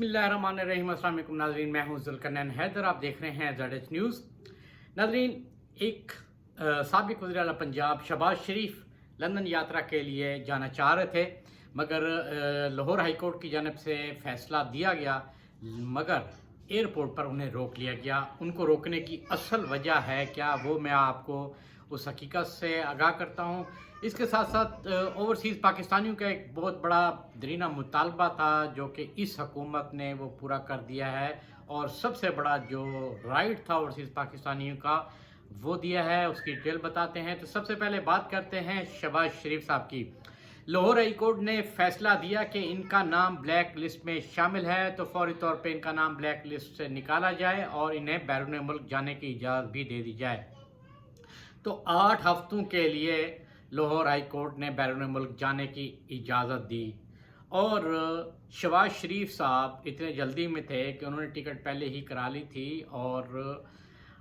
बिस्मिल्लाहिर्रहमानिर्रहीम। अस्सलाम वालेकुम नाज़रीन, मैं हूं ज़ुल्करनैन हैदर। आप देख रहे हैं ZH न्यूज़। नाज़रीन, एक साबिक़ वज़ीर आला पंजाब शहबाज शरीफ लंदन यात्रा के लिए जाना चाह रहे थे, मगर लाहौर हाई कोर्ट की जानब से फ़ैसला दिया गया, मगर एयरपोर्ट पर उन्हें रोक लिया गया। उनको रोकने की असल वजह है क्या, वो मैं आपको उस हकीकत से आगाह करता हूँ। इसके साथ साथ ओवरसीज़ पाकिस्तानियों का एक बहुत बड़ा दरीना मुतालबा था जो कि इस हकूमत ने वो पूरा कर दिया है, और सबसे बड़ा जो राइट था ओवरसीज़ पाकिस्तानियों का वो दिया है। उसकी डिटेल बताते हैं। तो सबसे पहले बात करते हैं शहबाज शरीफ साहब की। लाहौर हाई कोर्ट ने फैसला दिया कि इनका नाम ब्लैक लिस्ट में शामिल है, तो फौरी तौर पे इनका नाम ब्लैक लिस्ट से निकाला जाए और इन्हें बैरून मुल्क जाने की इजाज़त भी दे दी जाए। तो 8 हफ्तों के लिए लाहौर हाई कोर्ट ने बैरून मुल्क जाने की इजाज़त दी, और शहबाज शरीफ साहब इतने जल्दी में थे कि उन्होंने टिकट पहले ही करा ली थी, और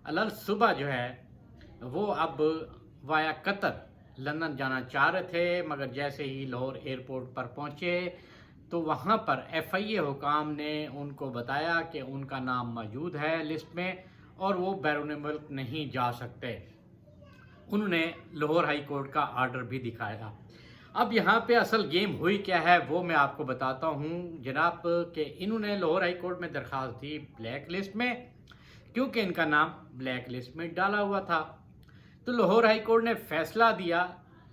अलग सुबह जो है वो अब वाया कतर लंदन जाना चाह रहे थे, मगर जैसे ही लाहौर एयरपोर्ट पर पहुँचे तो वहाँ पर FIA हुकाम ने उनको बताया कि उनका नाम मौजूद है लिस्ट में और वो बैरून मुल्क नहीं जा सकते। उन्होंने लाहौर हाई कोर्ट का आर्डर भी दिखाया। अब यहाँ पे असल गेम हुई क्या है वो मैं आपको बताता हूँ जनाब, कि इन्होंने लाहौर हाई कोर्ट में दरख्वास्त दी ब्लैक लिस्ट में, क्योंकि इनका नाम ब्लैक लिस्ट में डाला हुआ था। तो लाहौर हाई कोर्ट ने फैसला दिया,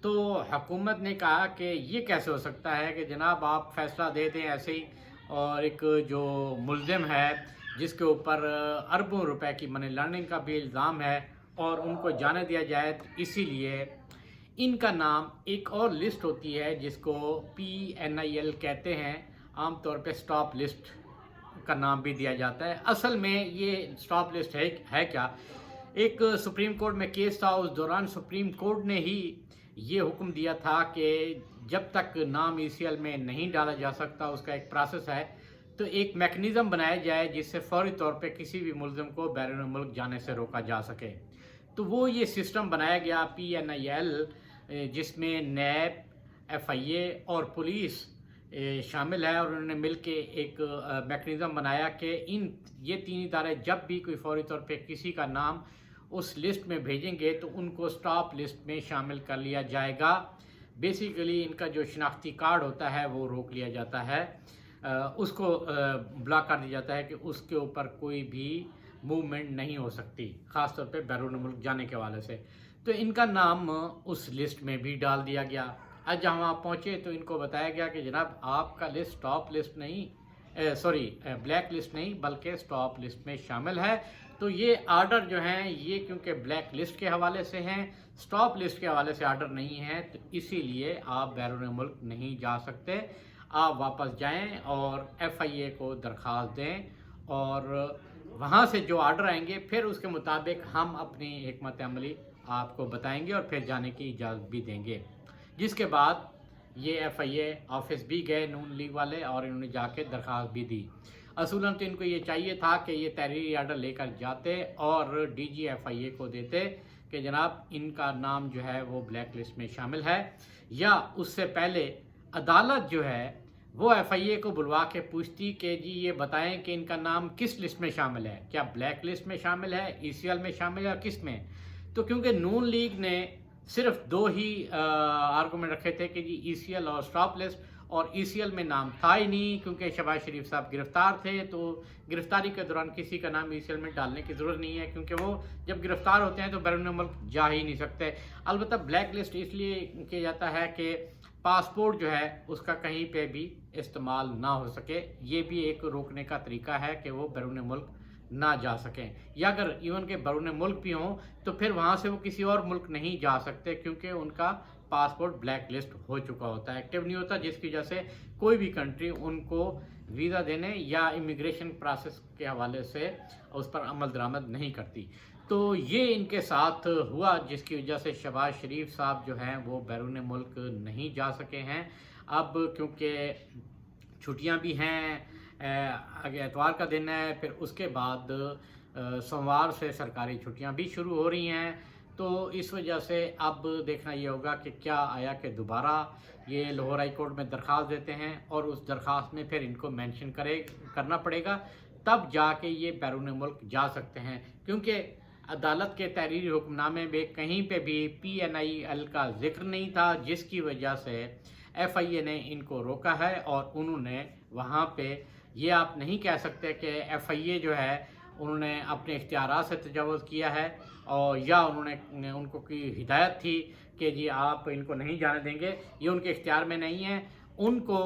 तो हुकूमत ने कहा कि ये कैसे हो सकता है कि जनाब आप फैसला दे दें ऐसे ही, और एक जो मुल्ज़िम है जिसके ऊपर अरबों रुपए की मनी लॉन्ड्रिंग का भी इल्ज़ाम है, और उनको जाने दिया जाए। तो इसीलिए इनका नाम एक और लिस्ट होती है जिसको PNIL कहते हैं, आमतौर पे स्टॉप लिस्ट का नाम भी दिया जाता है। असल में ये स्टॉप लिस्ट है क्या, एक सुप्रीम कोर्ट में केस था, उस दौरान सुप्रीम कोर्ट ने ही ये हुक्म दिया था कि जब तक नाम ECL में नहीं डाला जा सकता, उसका एक प्रोसेस है, तो एक मैकेनिज़्म बनाया जाए जिससे फौरी तौर पे किसी भी मुल्ज़िम को बैरून मुल्क जाने से रोका जा सके। तो वो ये सिस्टम बनाया गया PNIL, जिसमें नैब, FIA और पुलिस शामिल है, और उन्होंने मिलके एक मैकेनिज़्म बनाया कि ये 3 इदारे जब भी कोई फौरी तौर पे किसी का नाम उस लिस्ट में भेजेंगे तो उनको स्टॉप लिस्ट में शामिल कर लिया जाएगा। बेसिकली इनका जो शनाख्ती कार्ड होता है वो रोक लिया जाता है, उसको ब्लॉक कर दिया जाता है कि उसके ऊपर कोई भी मूवमेंट नहीं हो सकती, ख़ास तौर पे बैरून मुल्क जाने के हवाले से। तो इनका नाम उस लिस्ट में भी डाल दिया गया। आज जहाँ वहाँ पहुँचे तो इनको बताया गया कि जनाब आपका लिस्ट स्टॉप लिस्ट नहीं, ब्लैक लिस्ट नहीं बल्कि स्टॉप लिस्ट में शामिल है। तो ये आर्डर जो हैं ये क्योंकि ब्लैक लिस्ट के हवाले से हैं, स्टॉप लिस्ट के हवाले से आर्डर नहीं है, तो इसीलिए आप बैरून मुल्क नहीं जा सकते। आप वापस जाएं और FIA को दरख्वास्त दें, और वहाँ से जो आर्डर आएंगे फिर उसके मुताबिक हम अपनी हिकमत अमली आपको बताएंगे और फिर जाने की इजाज़त भी देंगे। जिसके बाद ये FIA ऑफिस भी गए नून लीग वाले, और इन्होंने जाके दरख्वास्त भी दी। असूलन तो इनको ये चाहिए था कि ये तहरीरी आर्डर लेकर जाते और DG FIA को देते कि जनाब इनका नाम जो है वो ब्लैक लिस्ट में शामिल है, या उससे पहले अदालत जो है वो FIA को बुलवा के पूछती कि जी ये बताएं कि इनका नाम किस लिस्ट में शामिल है, क्या ब्लैक लिस्ट में शामिल है, ECL में शामिल है, किस में। तो क्योंकि नून लीग ने सिर्फ 2 ही आर्गूमेंट रखे थे कि जी ECL और स्टॉप लिस्ट, और ECL में नाम था ही नहीं क्योंकि शहबाज शरीफ साहब गिरफ्तार थे, तो गिरफ्तारी के दौरान किसी का नाम ECL में डालने की ज़रूरत नहीं है, क्योंकि वो जब गिरफ्तार होते हैं तो बैरून मुल्क जा ही नहीं सकते। अलबत्ता ब्लैक लिस्ट इसलिए किया जाता है कि पासपोर्ट जो है उसका कहीं पे भी इस्तेमाल ना हो सके, ये भी एक रोकने का तरीका है कि वो बैरून मुल्क ना जा सकें, या अगर इवन के बैरून मुल्क भी हों तो फिर वहाँ से वो किसी और मुल्क नहीं जा सकते, क्योंकि उनका पासपोर्ट ब्लैक लिस्ट हो चुका होता है, एक्टिव नहीं होता, जिसकी वजह से कोई भी कंट्री उनको वीज़ा देने या इमिग्रेशन प्रोसेस के हवाले से उस पर अमल दरामद नहीं करती। तो ये इनके साथ हुआ, जिसकी वजह से शहबाज शरीफ साहब जो हैं वो बैरून मुल्क नहीं जा सके हैं। अब क्योंकि छुट्टियां भी हैं, आगे एतवार का दिन है, फिर उसके बाद सोमवार से सरकारी छुट्टियां भी शुरू हो रही हैं, तो इस वजह से अब देखना ये होगा कि क्या आया कि दोबारा ये लाहौर हाई कोर्ट में दरख्वास्त देते हैं और उस दरख्वास्त में फिर इनको मेंशन करना पड़ेगा, तब जाके ये बैरून मुल्क जा सकते हैं। क्योंकि अदालत के तहरीरी हुक्मनामे में कहीं पे भी PNIL का जिक्र नहीं था, जिसकी वजह से FIA ने इनको रोका है। और उन्होंने वहाँ पे ये आप नहीं कह सकते कि FIA जो है उन्होंने अपने इख्तियारात से तजावुज़ किया है, और या उन्होंने उनको की हिदायत थी कि जी आप इनको नहीं जाने देंगे। ये उनके इख्तियार में नहीं है। उनको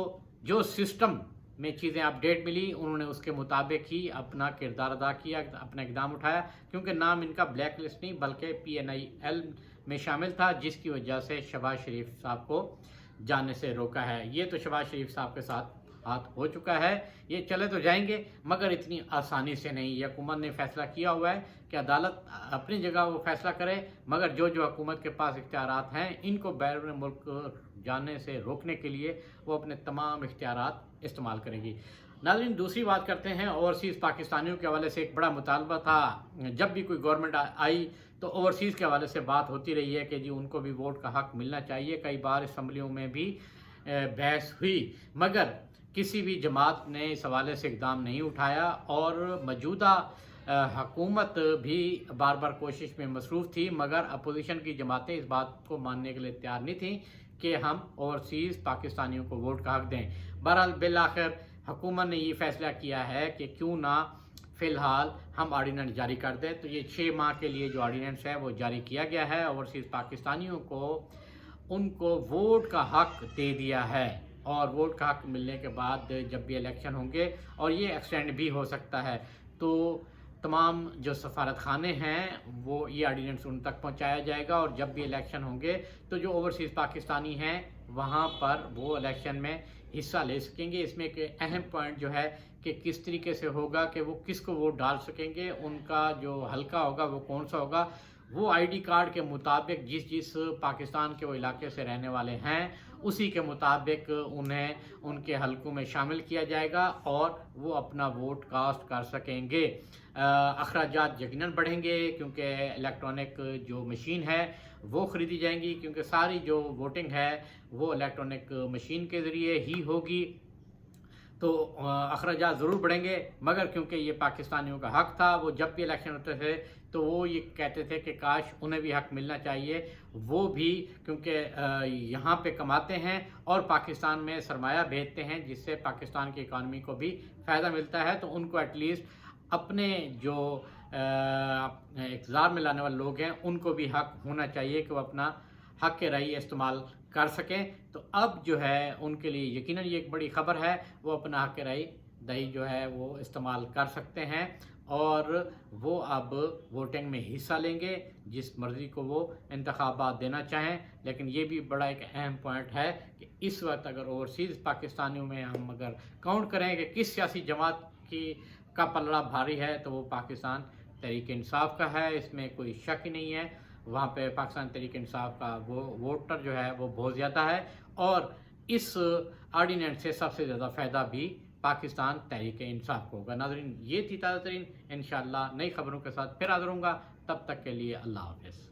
जो सिस्टम में चीज़ें अपडेट मिली, उन्होंने उसके मुताबिक ही अपना किरदार अदा किया, अपना इक़दाम उठाया। क्योंकि नाम इनका ब्लैक लिस्ट नहीं बल्कि PNIL में शामिल था, जिसकी वजह से शहबाज शरीफ साहब को जाने से रोका है। ये तो शहबाज शरीफ साहब के साथ हाथ हो चुका है, ये चले तो जाएंगे मगर इतनी आसानी से नहीं। ये हुकूमत ने फैसला किया हुआ है कि अदालत अपनी जगह वो फैसला करे, मगर जो जो हुकूमत के पास इख्तियारात हैं, इनको बैरून मुल्क जाने से रोकने के लिए वो अपने तमाम इख्तियारात इस्तेमाल करेगी। नाज़रीन, दूसरी बात करते हैं ओवरसीज़ पाकिस्तानियों के हवाले से। एक बड़ा मुतालबा था, जब भी कोई गवर्नमेंट आई तो ओवरसीज़ के हवाले से बात होती रही है कि जी उनको भी वोट का हक़ मिलना चाहिए। कई बार असम्बलियों में भी बहस हुई, मगर किसी भी जमात ने इस हवाले से इक़दाम नहीं उठाया। और मौजूदा हुकूमत भी बार बार कोशिश में मसरूफ़ थी, मगर अपोजिशन की जमातें इस बात को मानने के लिए तैयार नहीं थी कि हम ओवरसीज़ पाकिस्तानियों को वोट का हक़ दें। बहरहाल बिल आखिर हुकूमत ने ये फ़ैसला किया है कि क्यों ना फ़िलहाल हम आर्डीनेंस जारी कर दें। तो ये 6 माह के लिए जो आर्डीनेंस है वो जारी किया गया है। ओवरसीज़ पाकिस्तानियों को उनको वोट का हक़ दे दिया है, और वोट का हक़ मिलने के बाद जब भी इलेक्शन होंगे, और ये एक्सटेंड भी हो सकता है, तो तमाम जो सफारत खाने हैं वो ये आर्डीनेंस उन तक पहुंचाया जाएगा। और जब भी इलेक्शन होंगे तो जो ओवरसीज़ पाकिस्तानी हैं वहाँ पर वो इलेक्शन में हिस्सा ले सकेंगे। इसमें एक अहम पॉइंट जो है कि किस तरीके से होगा कि वो किसको वोट डाल सकेंगे, उनका जो हल्का होगा वो कौन सा होगा, वो ID कार्ड के मुताबिक जिस पाकिस्तान के वो इलाके से रहने वाले हैं उसी के मुताबिक उन्हें उनके हलकों में शामिल किया जाएगा और वो अपना वोट कास्ट कर सकेंगे। अखराजात यकीनन बढ़ेंगे क्योंकि इलेक्ट्रॉनिक जो मशीन है वो ख़रीदी जाएंगी, क्योंकि सारी जो वोटिंग है वो इलेक्ट्रॉनिक मशीन के ज़रिए ही होगी। तो अखराजात ज़रूर बढ़ेंगे, मगर क्योंकि ये पाकिस्तानियों का हक़ था, वो जब भी इलेक्शन होते थे तो वो ये कहते थे कि काश उन्हें भी हक़ मिलना चाहिए। वो भी क्योंकि यहाँ पे कमाते हैं और पाकिस्तान में सरमाया भेजते हैं, जिससे पाकिस्तान की इकानमी को भी फ़ायदा मिलता है। तो उनको एटलीस्ट अपने जो इक़्तिदार में लाने वाले लोग हैं उनको भी हक़ होना चाहिए कि वो अपना हक़ राय इस्तेमाल कर सकें। तो अब जो है उनके लिए यकीनन ये एक बड़ी ख़बर है, वो अपना हक़ राय दही जो है वो इस्तेमाल कर सकते हैं और वो अब वोटिंग में हिस्सा लेंगे जिस मर्ज़ी को वो इंतखाबात देना चाहें। लेकिन ये भी बड़ा एक अहम पॉइंट है कि इस वक्त अगर ओवरसीज़ पाकिस्तानियों में हम अगर काउंट करें कि किस सियासी जमात का पलड़ा भारी है तो वो पाकिस्तान तहरीक इंसाफ का है, इसमें कोई शक ही नहीं है। वहाँ पे पाकिस्तान तहरीक इंसाफ का वो वोटर जो है वो बहुत ज़्यादा है और इस आर्डीनेंस से सबसे ज़्यादा फ़ायदा भी पाकिस्तान तहरीक इंसाफ को होगा। नाज़रीन, ये थी ताज़ा तरीन, इंशाअल्लाह नई खबरों के साथ फिर हाज़िर होऊंगा। तब तक के लिए अल्लाह हाफ़िज़।